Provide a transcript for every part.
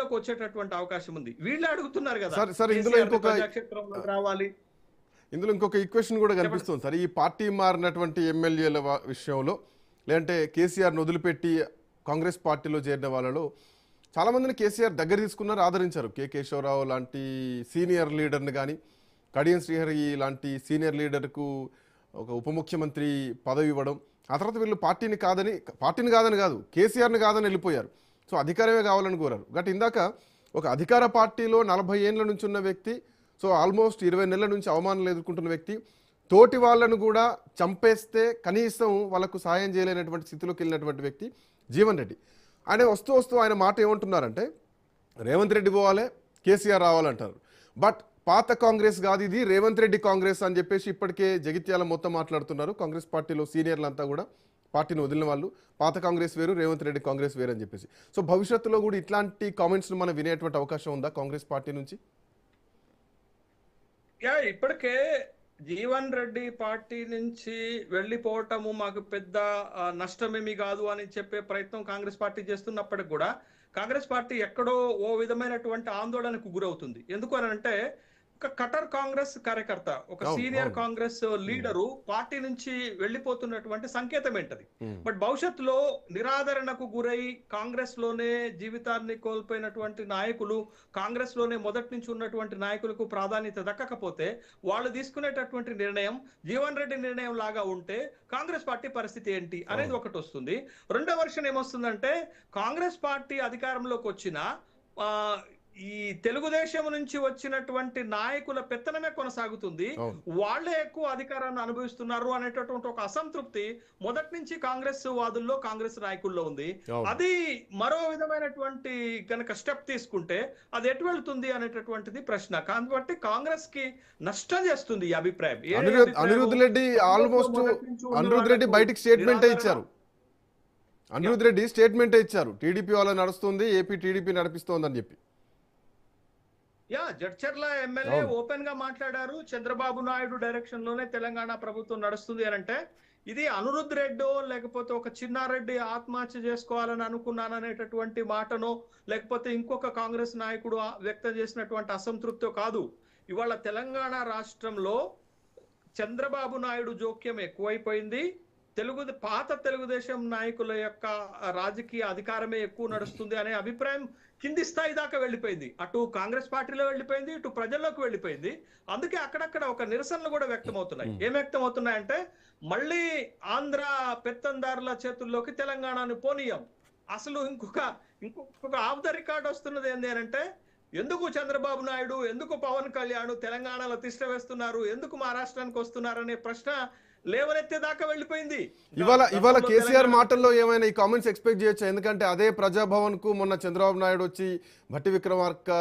పార్టీలోకి వచ్చేటటువంటి అవకాశం ఉంది. వీళ్ళే అడుగుతున్నారు కదా, సార్ ఇందులో కేసీఆర్ ఇంకొక ప్రజాక్షేత్రంలో రావాలి. ఈక్వెషన్ కూడా కనిపిస్తుంది సార్. ఈ పార్టీ మారినటువంటి ఎమ్మెల్యేల విషయంలో, లేదంటే కేసీఆర్ను వదిలిపెట్టి కాంగ్రెస్ పార్టీలో చేరిన వాళ్ళలో చాలామందిని కేసీఆర్ దగ్గర తీసుకున్నారు, ఆదరించారు. కె కేశవరావు లాంటి సీనియర్ లీడర్ని కానీ, కడియం శ్రీహరి లాంటి సీనియర్ లీడర్కు ఒక ఉప ముఖ్యమంత్రి పదవి ఇవ్వడం, ఆ తర్వాత వీళ్ళు పార్టీని కాదని కాదు, కేసీఆర్ని కాదని వెళ్ళిపోయారు. సో అధికారమే కావాలని కోరారు. గట్ ఇందాక ఒక అధికార పార్టీలో 40 ఏళ్ళ నుంచి ఉన్న వ్యక్తి, సో ఆల్మోస్ట్ 20 నెలల నుంచి అవమానాలు ఎదుర్కొంటున్న వ్యక్తి, తోటి వాళ్ళను కూడా చంపేస్తే కనీసం వాళ్ళకు సాయం చేయలేనటువంటి స్థితిలోకి వెళ్ళినటువంటి వ్యక్తి జీవన్ రెడ్డి. ఆయన వస్తూ ఆయన మాట ఏమంటున్నారంటే, రేవంత్ రెడ్డి పోవాలి, కేసీఆర్ రావాలంటారు. బట్ పాత కాంగ్రెస్ కాదు ఇది, రేవంత్ రెడ్డి కాంగ్రెస్ అని చెప్పేసి ఇప్పటికే జగిత్యాల మొత్తం మాట్లాడుతున్నారు. కాంగ్రెస్ పార్టీలో సీనియర్లంతా కూడా, పార్టీని వదిలిన వాళ్ళు, పాత కాంగ్రెస్ వేరు, రేవంత్ రెడ్డి కాంగ్రెస్ వేరు అని చెప్పేసి. సో భవిష్యత్తులో కూడా ఇట్లాంటి కామెంట్స్ను మనం వినేటువంటి అవకాశం ఉందా కాంగ్రెస్ పార్టీ నుంచి? ఇప్పటికే జీవన్ రెడ్డి పార్టీ నుంచి వెళ్ళిపోవటము మాకు పెద్ద నష్టమేమి కాదు అని చెప్పే ప్రయత్నం కాంగ్రెస్ పార్టీ చేస్తున్నప్పటికి కూడా కాంగ్రెస్ పార్టీ ఎక్కడో ఓ విధమైనటువంటి ఆందోళనకు గురవుతుంది. ఎందుకు అని అంటే, ఒక కటర్ కాంగ్రెస్ కార్యకర్త, ఒక సీనియర్ కాంగ్రెస్ లీడరు పార్టీ నుంచి వెళ్ళిపోతున్నటువంటి సంకేతం ఏంటది. బట్ భవిష్యత్తులో నిరాదరణకు గురై కాంగ్రెస్ లోనే జీవితాన్ని కోల్పోయినటువంటి నాయకులు, కాంగ్రెస్ లోనే మొదటి నుంచి ఉన్నటువంటి నాయకులకు ప్రాధాన్యత దక్కకపోతే వాళ్ళు తీసుకునేటటువంటి నిర్ణయం జీవన్ రెడ్డి నిర్ణయం లాగా ఉంటే కాంగ్రెస్ పార్టీ పరిస్థితి ఏంటి అనేది ఒకటి వస్తుంది. రెండో వర్షన్ ఏమొస్తుందంటే, కాంగ్రెస్ పార్టీ అధికారంలోకి వచ్చిన ఈ తెలుగుదేశం నుంచి వచ్చినటువంటి నాయకుల పెత్తనమే కొనసాగుతుంది, వాళ్లే ఎక్కువ అధికారాన్ని అనుభవిస్తున్నారు అనేటటువంటి ఒక అసంతృప్తి మొదటి నుంచి కాంగ్రెస్ వాదుల్లో, కాంగ్రెస్ నాయకుల్లో ఉంది. అది మరో విధమైనటువంటి కనుక స్టెప్ తీసుకుంటే అది ఎటు వెళ్తుంది అనేటటువంటిది ప్రశ్న. కాబట్టి కాంగ్రెస్ కి నష్టం చేస్తుంది ఈ అభిప్రాయం. అనిరుద్ రెడ్డి ఆల్మోస్ట్ బయటికి స్టేట్మెంటే ఇచ్చారు. అనిరుద్ రెడ్డి స్టేట్మెంటే ఇచ్చారు, టీడీపీ వాళ్ళ నడుస్తుంది, ఏపీ టీడీపీ నడిపిస్తోందని చెప్పి. జడ్చర్ల ఎమ్మెల్యే ఓపెన్ గా మాట్లాడారు, చంద్రబాబు నాయుడు డైరెక్షన్ లోనే తెలంగాణ ప్రభుత్వం నడుస్తుంది అని అంటే, ఇది అనిరుద్ రెడ్డో లేకపోతే ఒక చిన్నారెడ్డి ఆత్మహత్య చేసుకోవాలని అనుకున్నాననేటటువంటి మాటనో లేకపోతే ఇంకొక కాంగ్రెస్ నాయకుడు వ్యక్తం చేసినటువంటి అసంతృప్తో కాదు. ఇవాళ తెలంగాణ రాష్ట్రంలో చంద్రబాబు నాయుడు జోక్యం ఎక్కువైపోయింది. పాత తెలుగుదేశం నాయకుల యొక్క రాజకీయ అధికారమే ఎక్కువ నడుస్తుంది అనే అభిప్రాయం కింది స్థాయి దాకా వెళ్ళిపోయింది. అటు కాంగ్రెస్ పార్టీలో వెళ్ళిపోయింది, ఇటు ప్రజల్లోకి వెళ్ళిపోయింది. అందుకే అక్కడక్కడ ఒక నిరసనలు కూడా వ్యక్తం అవుతున్నాయి. ఏం వ్యక్తం అవుతున్నాయంటే, మళ్ళీ ఆంధ్ర పెత్తందారుల చేతుల్లోకి తెలంగాణను పోనీయం. అసలు ఇంకొక ఆఫ్ ద రికార్డ్ వస్తున్నది ఏంటి అంటే, ఎందుకు చంద్రబాబు నాయుడు, ఎందుకు పవన్ కళ్యాణ్ తెలంగాణలో తిష్ట వేస్తున్నారు, ఎందుకు మహారాష్ట్రానికి వస్తున్నారు అనే ప్రశ్న లేవనెత్తేదాకా వెళ్ళిపోయింది. ఇవాళ కేసీఆర్ మాటల్లో ఏమైనా ఈ కామెంట్స్ ఎక్స్పెక్ట్ చేయొచ్చా? ఎందుకంటే అదే ప్రజాభవన్ కు మొన్న చంద్రబాబు నాయుడు వచ్చి భట్టి విక్రమార్క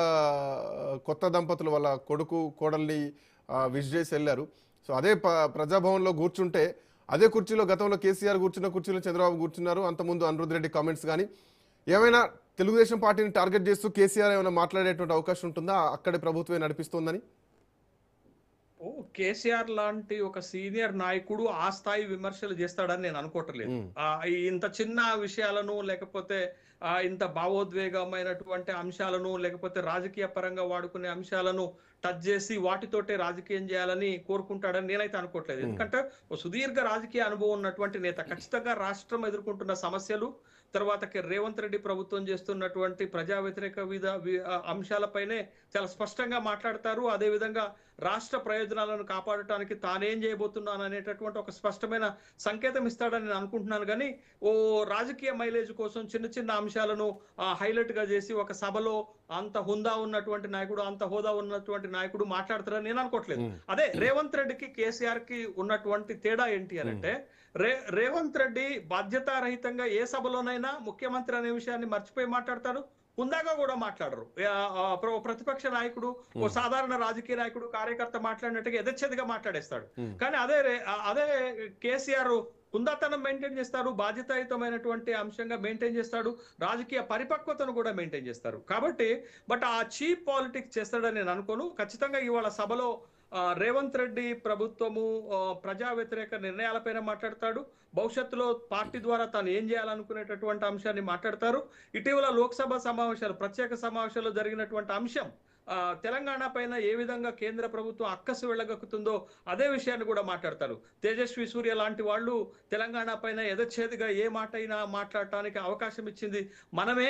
కొత్త దంపతులు వాళ్ళ కొడుకు కోడల్ని విష్ చేసి వెళ్ళారు. సో అదే ప్రజాభవన్ లో కూర్చుంటే, అదే కుర్చీలో గతంలో కేసీఆర్ కూర్చున్న కుర్చీలో చంద్రబాబు కూర్చున్నారు. అంతకుముందు అనిరుద్ రెడ్డి కామెంట్స్ కానీ ఏమైనా తెలుగుదేశం పార్టీని టార్గెట్ చేస్తూ కేసీఆర్ ఏమైనా మాట్లాడేటువంటి అవకాశం ఉంటుందా అక్కడే ప్రభుత్వమే నడిపిస్తోందని? కేసీఆర్ లాంటి ఒక సీనియర్ నాయకుడు ఆ స్థాయి విమర్శలు చేస్తాడని నేను అనుకోవట్లేదు. ఇంత చిన్న విషయాలను లేకపోతే ఇంత భావోద్వేగమైనటువంటి అంశాలను లేకపోతే రాజకీయ పరంగా వాడుకునే అంశాలను టచ్ చేసి వాటితోటే రాజకీయం చేయాలని కోరుకుంటాడని నేనైతే అనుకోవట్లేదు. ఎందుకంటే సుదీర్ఘ రాజకీయ అనుభవం ఉన్నటువంటి నేత ఖచ్చితంగా రాష్ట్రం ఎదుర్కొంటున్న సమస్యలు, తర్వాత రేవంత్ రెడ్డి ప్రభుత్వం చేస్తున్నటువంటి ప్రజా వ్యతిరేక అంశాలపైనే చాలా స్పష్టంగా మాట్లాడతారు. అదే విధంగా రాష్ట్ర ప్రయోజనాలను కాపాడటానికి తానేం చేయబోతున్నాను అనేటటువంటి ఒక స్పష్టమైన సంకేతం ఇస్తాడని నేను అనుకుంటున్నాను. కానీ ఓ రాజకీయ మైలేజ్ కోసం చిన్న చిన్న అంశాలను హైలైట్ గా చేసి ఒక సభలో అంత హుందా ఉన్నటువంటి నాయకుడు, అంత హోదా ఉన్నటువంటి నాయకుడు మాట్లాడతారని నేను అనుకోవట్లేదు. అదే రేవంత్ రెడ్డికి కేసీఆర్ కి ఉన్నటువంటి తేడా ఏంటి అని అంటే, రేవంత్ రెడ్డి బాధ్యతారహితంగా ఏ సభలోనైనా ముఖ్యమంత్రి అనే విషయాన్ని మర్చిపోయి మాట్లాడతారు, హుందాగా కూడా మాట్లాడరు. ప్రతిపక్ష నాయకుడు, ఓ సాధారణ రాజకీయ నాయకుడు, కార్యకర్త మాట్లాడినట్టుగా యథేచ్ఛగా మాట్లాడేస్తాడు. కానీ అదే కేసీఆర్ హుందాతనం మెయింటైన్ చేస్తారు, బాధ్యతాయుతమైనటువంటి అంశంగా మెయింటైన్ చేస్తాడు, రాజకీయ పరిపక్వతను కూడా మెయింటైన్ చేస్తారు. కాబట్టి బట్ ఆ చీప్ పాలిటిక్స్ చేస్తాడని నేను అనుకోను. ఖచ్చితంగా ఇవాళ సభలో రేవంత్ రెడ్డి ప్రభుత్వము ప్రజా వ్యతిరేక నిర్ణయాలపైన మాట్లాడతాడు. భవిష్యత్తులో పార్టీ ద్వారా తాను ఏం చేయాలనుకునేటటువంటి అంశాన్ని మాట్లాడతారు. ఇటీవల లోక్సభ సమావేశాలు, ప్రత్యేక సమావేశాల్లో జరిగినటువంటి అంశం తెలంగాణ పైన ఏ విధంగా కేంద్ర ప్రభుత్వం అక్కసు వెళ్ళగక్కుతుందో అదే విషయాన్ని కూడా మాట్లాడతారు. తేజస్వి సూర్య లాంటి వాళ్ళు తెలంగాణ పైన యథేచ్ఛేదిగా ఏ మాట అయినా మాట్లాడటానికి అవకాశం ఇచ్చింది మనమే.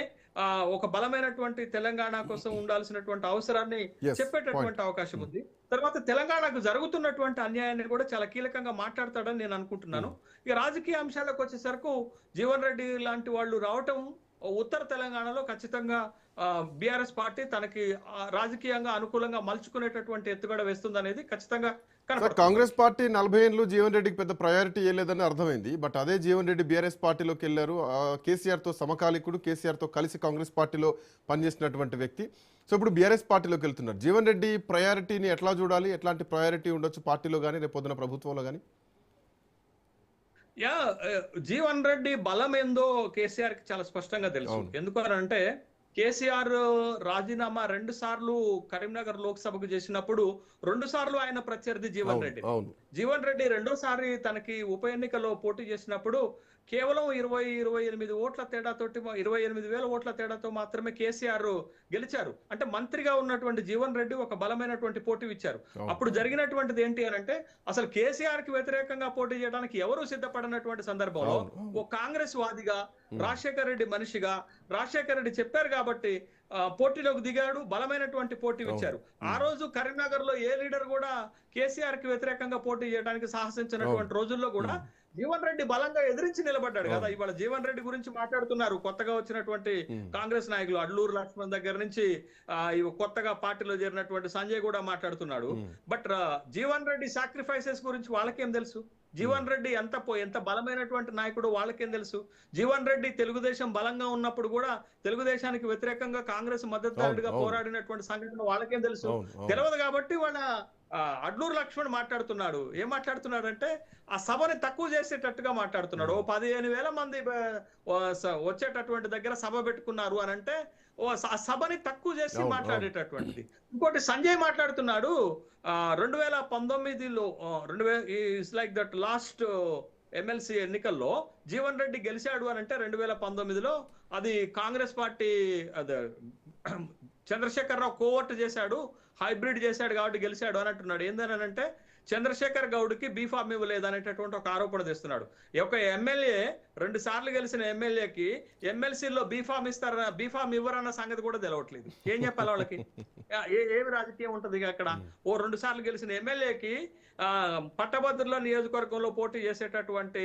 ఒక బలమైనటువంటి తెలంగాణ కోసం ఉండాల్సినటువంటి అవసరాన్ని చెప్పేటటువంటి అవకాశం ఉంది. తర్వాత తెలంగాణకు జరుగుతున్నటువంటి అన్యాయాన్ని కూడా చాలా కీలకంగా మాట్లాడతాడని నేను అనుకుంటున్నాను. ఇక రాజకీయ అంశాలకు వచ్చేసరికి జీవన్ రెడ్డి లాంటి వాళ్ళు రావటం ఉత్తర తెలంగాణలో ఖచ్చితంగా బీఆర్ఎస్ పార్టీ తనకి రాజకీయంగా అనుకూలంగా మలుచుకునేటటువంటి ఎత్తుగడ వేస్తుంది అనేది ఖచ్చితంగా కాంగ్రెస్ పార్టీ 40 ఏళ్ళు జీవన్ రెడ్డికి పెద్ద ప్రయారిటీ ఇవ్వలేదని అర్థమైంది. బట్ అదే జీవన్ రెడ్డి బీఆర్ఎస్ పార్టీలోకి వెళ్ళారు. కేసీఆర్తో సమకాలికుడు, కేసీఆర్తో కలిసి కాంగ్రెస్ పార్టీలో పనిచేసినటువంటి వ్యక్తి. సో ఇప్పుడు బీఆర్ఎస్ పార్టీలోకి వెళ్తున్నారు. జీవన్ రెడ్డి ప్రయారిటీని ఎట్లా చూడాలి, ఎట్లాంటి ప్రయారిటీ ఉండొచ్చు పార్టీలో కానీ రేపు పొద్దున ప్రభుత్వంలో కానీ? జీవన్ రెడ్డి బలం ఏందో కేసీఆర్ కి చాలా స్పష్టంగా తెలుసు. ఎందుకనంటే కేసీఆర్ రాజీనామా 2 సార్లు కరీంనగర్ లోక్సభకు చేసినప్పుడు 2 సార్లు ఆయన ప్రత్యర్థి జీవన్ రెడ్డి. జీవన్ రెడ్డి రెండోసారి తనకి ఉప ఎన్నికలో పోటీ చేసినప్పుడు కేవలం 28 ఓట్ల తేడాతోటి 28,000 ఓట్ల తేడాతో మాత్రమే కేసీఆర్ గెలిచారు. అంటే మంత్రిగా ఉన్నటువంటి జీవన్ రెడ్డి ఒక బలమైనటువంటి పోటీ ఇచ్చారు. అప్పుడు జరిగినటువంటిది ఏంటి అని అంటే అసలు కేసీఆర్ కి వ్యతిరేకంగా పోటీ చేయడానికి ఎవరు సిద్ధపడినటువంటి సందర్భంలో ఓ కాంగ్రెస్ వాదిగా, రాజశేఖర రెడ్డి మనిషిగా, రాజశేఖర రెడ్డి చెప్పారు కాబట్టి పోటీలోకి దిగాడు, బలమైనటువంటి పోటీ ఇచ్చారు. ఆ రోజు కరీంనగర్ లో ఏ లీడర్ కూడా కేసీఆర్ కి వ్యతిరేకంగా పోటీ చేయడానికి సాహసించినటువంటి రోజుల్లో కూడా జీవన్ రెడ్డి బలంగా ఎదిరించి నిలబడ్డాడు కదా. ఇవాళ జీవన్ రెడ్డి గురించి మాట్లాడుతున్నారు కొత్తగా వచ్చినటువంటి కాంగ్రెస్ నాయకులు, అడ్లూరు లక్ష్మణ్ దగ్గర నుంచి కొత్తగా పార్టీలో చేరినటువంటి సంజయ్ కూడా మాట్లాడుతున్నాడు. బట్ జీవన్ రెడ్డి సాక్రిఫైసెస్ గురించి వాళ్ళకేం తెలుసు? జీవన్ రెడ్డి ఎంత బలమైనటువంటి నాయకుడు వాళ్ళకేం తెలుసు? జీవన్ రెడ్డి తెలుగుదేశం బలంగా ఉన్నప్పుడు కూడా తెలుగుదేశానికి వ్యతిరేకంగా కాంగ్రెస్ మద్దతుదారుడిగా పోరాడినటువంటి సంఘటన వాళ్ళకేం తెలుసు? తెలియదు. కాబట్టి వాళ్ళ అడ్లూరు లక్ష్మణ్ మాట్లాడుతున్నాడు. ఏం మాట్లాడుతున్నాడు అంటే ఆ సభని తక్కువ చేసేటట్టుగా మాట్లాడుతున్నాడు. ఓ 15,000 మంది వచ్చేటటువంటి దగ్గర సభ పెట్టుకున్నారు అని అంటే ఆ సభని తక్కువ చేసి మాట్లాడేటటువంటిది. ఇంకోటి సంజయ్ మాట్లాడుతున్నాడు 2019లో it's like that last MLC ఎన్నికల్లో జీవన్ రెడ్డి గెలిచాడు అని అంటే 2019లో అది కాంగ్రెస్ పార్టీ చంద్రశేఖరరావు కోవర్ట్ చేశాడు, హైబ్రిడ్ చేశాడు కాబట్టి గెలిచాడు అని అంటున్నాడు. ఏందనంటే చంద్రశేఖర్ గౌడ్కి బీఫామ్ ఇవ్వలేదు అనేటటువంటి ఒక ఆరోపణ తెస్తున్నాడు. ఒక ఎమ్మెల్యే 2 సార్లు గెలిచిన ఎమ్మెల్యేకి ఎమ్మెల్సీలో బీఫామ్ ఇవ్వరన్న సంగతి కూడా తెలవట్లేదు. ఏం చెప్పాలి వాళ్ళకి? ఏమి రాజకీయం ఉంటది అక్కడ? ఓ 2 సార్లు గెలిచిన ఎమ్మెల్యేకి పట్టభద్రుల నియోజకవర్గంలో పోటీ చేసేటటువంటి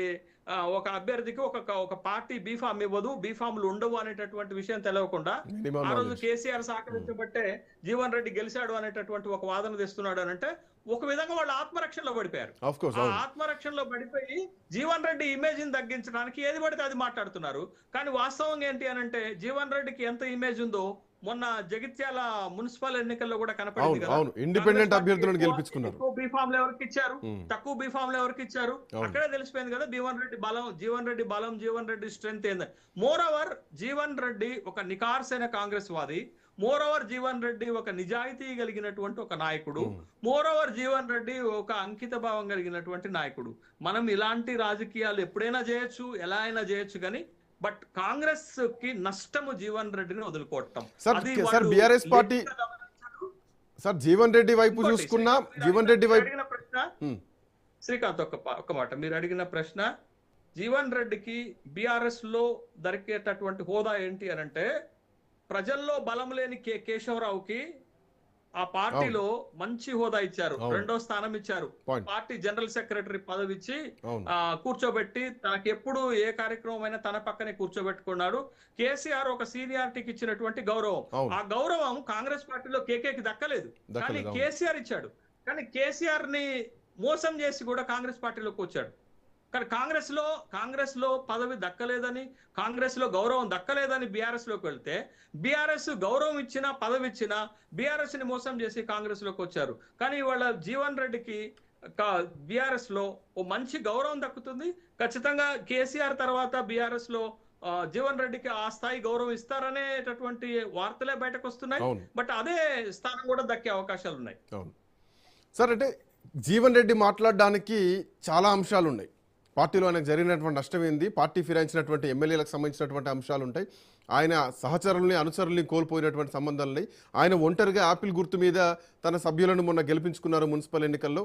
ఒక అభ్యర్థికి ఒక పార్టీ బీఫామ్ ఇవ్వదు, బీఫామ్లు ఉండవు అనేటటువంటి విషయం తెలియకుండా ఆ రోజు కేసీఆర్ సహకరించబట్టే జీవన్ రెడ్డి గెలిచాడు అనేటటువంటి ఒక వాదన తెస్తున్నాడు అని అంటే ఒక విధంగా వాళ్ళు ఆత్మరక్షణలో పడిపోయారు. ఆ ఆత్మరక్షణలో పడిపోయి జీవన్ రెడ్డి ఇమేజ్ ని తగ్గించడానికి ఏది పడితే అది మాట్లాడుతున్నారు. కానీ వాస్తవం ఏంటి అని అంటే జీవన్ రెడ్డికి ఎంత ఇమేజ్ ఉందో మొన్న జగిత్యాల మున్సిపల్ ఎన్నికల్లో కూడా కనపడింది కదా. ఇండిపెండెంట్ అభ్యర్థులను గెలిపించుకున్నారు. బీఫామ్లు ఎవరికి ఇచ్చారు, తక్కువ బీఫామ్లు ఎవరికి ఇచ్చారు, అక్కడే తెలిసిపోయింది కదా జీవన్ రెడ్డి బలం, జీవన్ రెడ్డి స్ట్రెంత్ ఏంది. మోర్ ఓవర్ జీవన్ రెడ్డి ఒక నికార్సైన కాంగ్రెస్ వాది, మోర్ ఓవర్ జీవన్ రెడ్డి ఒక నిజాయితీ కలిగినటువంటి ఒక నాయకుడు, మోర్ ఓవర్ జీవన్ రెడ్డి ఒక అంకిత భావం కలిగినటువంటి నాయకుడు. మనం ఇలాంటి రాజకీయాలు ఎప్పుడైనా చేయొచ్చు, ఎలా అయినా చేయొచ్చు, కానీ బట్ కాంగ్రెస్ కి నష్టము జీవన్ రెడ్డిని వదులుకోవటం. BRS party sir Jeevan Reddy వైపు చూసుకున్నా, జీవన్ రెడ్డి వైపు అడిగిన ప్రశ్న శ్రీకాంత్ ఒక్క మాట, మీరు అడిగిన ప్రశ్న జీవన్ రెడ్డికి బీఆర్ఎస్ లో దొరికేటటువంటి హోదా ఏంటి అని అంటే ప్రజల్లో బలం లేని కేశవరావుకి ఆ పార్టీలో మంచి హోదా ఇచ్చారు, 2వ స్థానం ఇచ్చారు, పార్టీ జనరల్ సెక్రటరీ పదవి ఇచ్చి కూర్చోబెట్టి తనకి ఎప్పుడు ఏ కార్యక్రమం అయినా తన పక్కనే కూర్చోబెట్టుకున్నాడు. కేసీఆర్ ఒక సీనియారిటీకి ఇచ్చినటువంటి గౌరవం, ఆ గౌరవం కాంగ్రెస్ పార్టీలో కేకేకి దక్కలేదు, కానీ కేసీఆర్ ఇచ్చాడు. కానీ కేసీఆర్ ని మోసం చేసి కూడా కాంగ్రెస్ పార్టీలోకి వచ్చాడు. కానీ కాంగ్రెస్ లో పదవి దక్కలేదని, కాంగ్రెస్ లో గౌరవం దక్కలేదని బీఆర్ఎస్ లోకి వెళ్తే బీఆర్ఎస్ గౌరవం ఇచ్చినా పదవి ఇచ్చినా బీఆర్ఎస్ ని మోసం చేసి కాంగ్రెస్ లోకి వచ్చారు. కానీ ఇవాళ జీవన్ రెడ్డికి బీఆర్ఎస్ లో ఓ మంచి గౌరవం దక్కుతుంది. ఖచ్చితంగా కేసీఆర్ తర్వాత బీఆర్ఎస్ లో జీవన్ రెడ్డికి ఆ స్థాయి గౌరవం ఇస్తారనేటటువంటి వార్తలే బయటకు వస్తున్నాయి. బట్ అదే స్థానం కూడా దక్కే అవకాశాలు ఉన్నాయి. సార్ అంటే జీవన్ రెడ్డి మాట్లాడడానికి చాలా అంశాలు ఉన్నాయి. పార్టీలో ఆయనకు జరిగినటువంటి నష్టం ఏంది, పార్టీ ఫిరాయించినటువంటి ఎమ్మెల్యేలకు సంబంధించినటువంటి అంశాలు ఉంటాయి, ఆయన సహచరుల్ని అనుచరుల్ని కోల్పోయినటువంటి సంబంధాలని, ఆయన ఒంటరిగా యాపిల్ గుర్తు మీద తన సభ్యులను మొన్న గెలిపించుకున్నారు మున్సిపల్ ఎన్నికల్లో.